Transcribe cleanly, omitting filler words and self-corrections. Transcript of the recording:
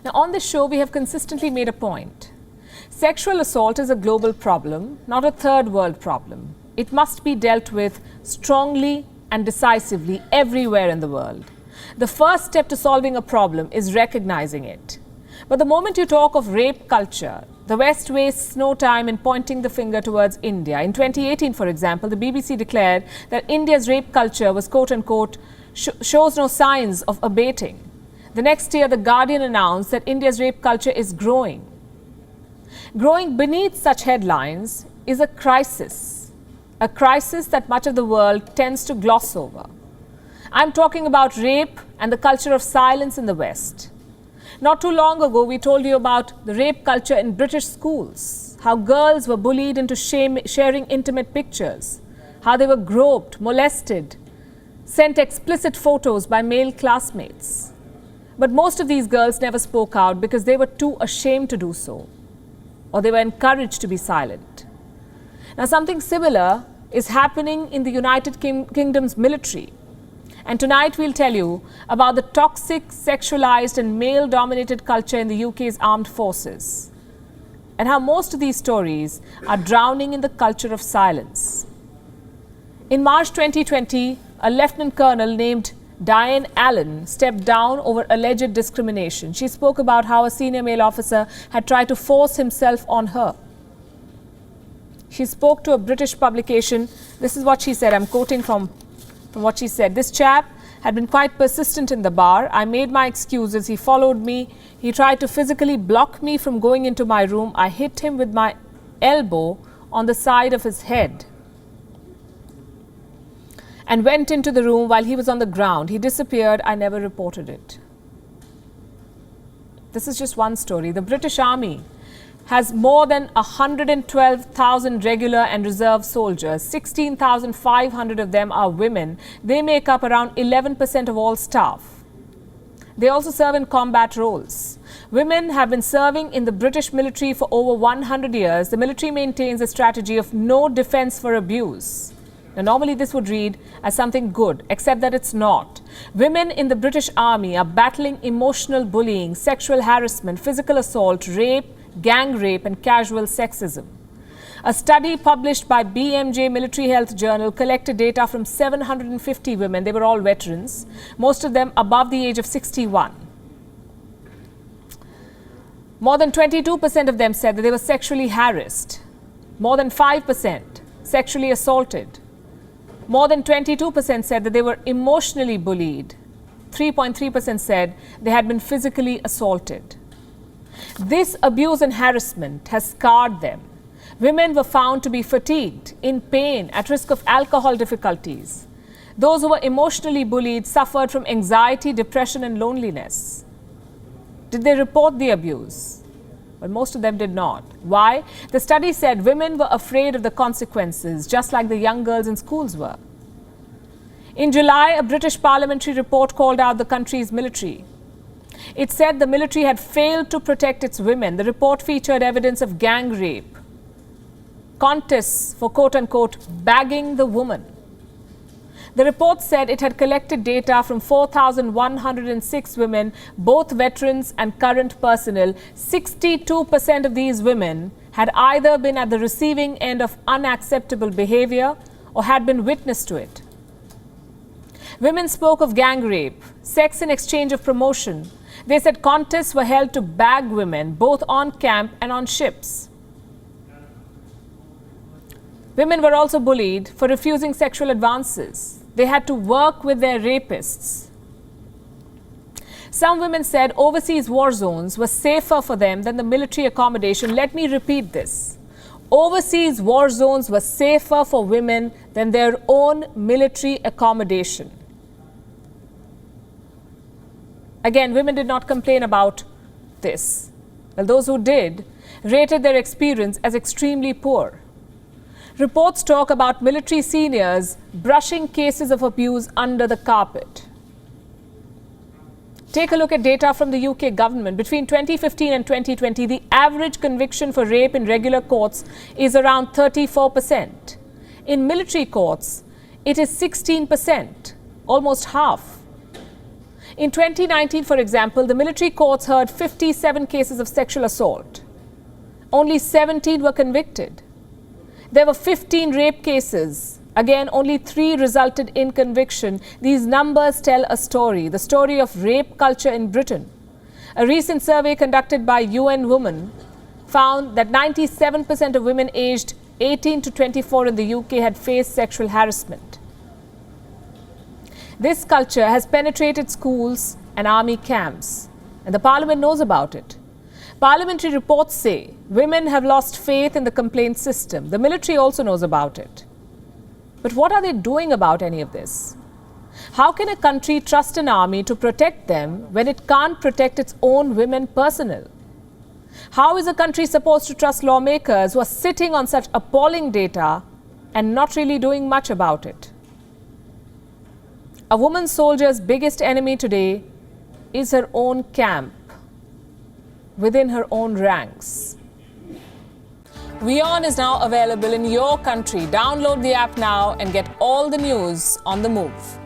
Now, on this show, we have consistently made a point. Sexual assault is a global problem, not a third world problem. It must be dealt with strongly and decisively everywhere in the world. The first step to solving a problem is recognizing it. But the moment you talk of rape culture, the West wastes no time in pointing the finger towards India. In 2018, for example, the BBC declared that India's rape culture was, quote unquote, shows no signs of abating. The next year, The Guardian announced that India's rape culture is growing. Growing beneath such headlines is a crisis that much of the world tends to gloss over. I'm talking about rape and the culture of silence in the West. Not too long ago, we told you about the rape culture in British schools, how girls were bullied into sharing intimate pictures, how they were groped, molested, sent explicit photos by male classmates. But most of these girls never spoke out because they were too ashamed to do so, or they were encouraged to be silent. Now, something similar is happening in the United Kingdom's military. And tonight we'll tell you about the toxic, sexualized and male-dominated culture in the UK's armed forces, and how most of these stories are drowning in the culture of silence. In March 2020, a Lieutenant Colonel named Diane Allen stepped down over alleged discrimination. She spoke about how a senior male officer had tried to force himself on her. She spoke to a British publication. This is what she said. I'm quoting from what she said. This chap had been quite persistent in the bar. I made my excuses. He followed me. He tried to physically block me from going into my room. I hit him with my elbow on the side of his head and went into the room while he was on the ground. He disappeared. I never reported it. This is just one story. The British Army has more than 112,000 regular and reserve soldiers. 16,500 of them are women. They make up around 11% of all staff. They also serve in combat roles. Women have been serving in the British military for over 100 years. The military maintains a strategy of no defense for abuse. Now, normally this would read as something good, except that it's not. Women in the British Army are battling emotional bullying, sexual harassment, physical assault, rape, gang rape and casual sexism. A study published by BMJ Military Health Journal collected data from 750 women. They were all veterans, most of them above the age of 61. More than 22% of them said that they were sexually harassed. More than 5% sexually assaulted. More than 22% said that they were emotionally bullied. 3.3% said they had been physically assaulted. This abuse and harassment has scarred them. Women were found to be fatigued, in pain, at risk of alcohol difficulties. Those who were emotionally bullied suffered from anxiety, depression and loneliness. Did they report the abuse? Well, most of them did not. Why? The study said women were afraid of the consequences, just like the young girls in schools were. In July, a British parliamentary report called out the country's military. It said the military had failed to protect its women. The report featured evidence of gang rape, contests for quote-unquote bagging the woman. The report said it had collected data from 4,106 women, both veterans and current personnel. 62% of these women had either been at the receiving end of unacceptable behavior or had been witness to it. Women spoke of gang rape, sex in exchange of promotion. They said contests were held to bag women, both on camp and on ships. Women were also bullied for refusing sexual advances. They had to work with their rapists. Some women said overseas war zones were safer for them than the military accommodation. Let me repeat this. Overseas war zones were safer for women than their own military accommodation. Again, women did not complain about this. Well, those who did rated their experience as extremely poor. Reports talk about military seniors brushing cases of abuse under the carpet. Take a look at data from the UK government. Between 2015 and 2020, the average conviction for rape in regular courts is around 34%. In military courts, it is 16%, almost half. In 2019, for example, the military courts heard 57 cases of sexual assault. Only 17 were convicted. There were 15 rape cases. Again, only 3 resulted in conviction. These numbers tell a story, the story of rape culture in Britain. A recent survey conducted by UN Women found that 97% of women aged 18 to 24 in the UK had faced sexual harassment. This culture has penetrated schools and army camps, and the Parliament knows about it. Parliamentary reports say women have lost faith in the complaint system. The military also knows about it. But what are they doing about any of this? How can a country trust an army to protect them when it can't protect its own women personnel? How is a country supposed to trust lawmakers who are sitting on such appalling data and not really doing much about it? A woman soldier's biggest enemy today is her own camp, within her own ranks. WION is now available in your country. Download the app now and get all the news on the move.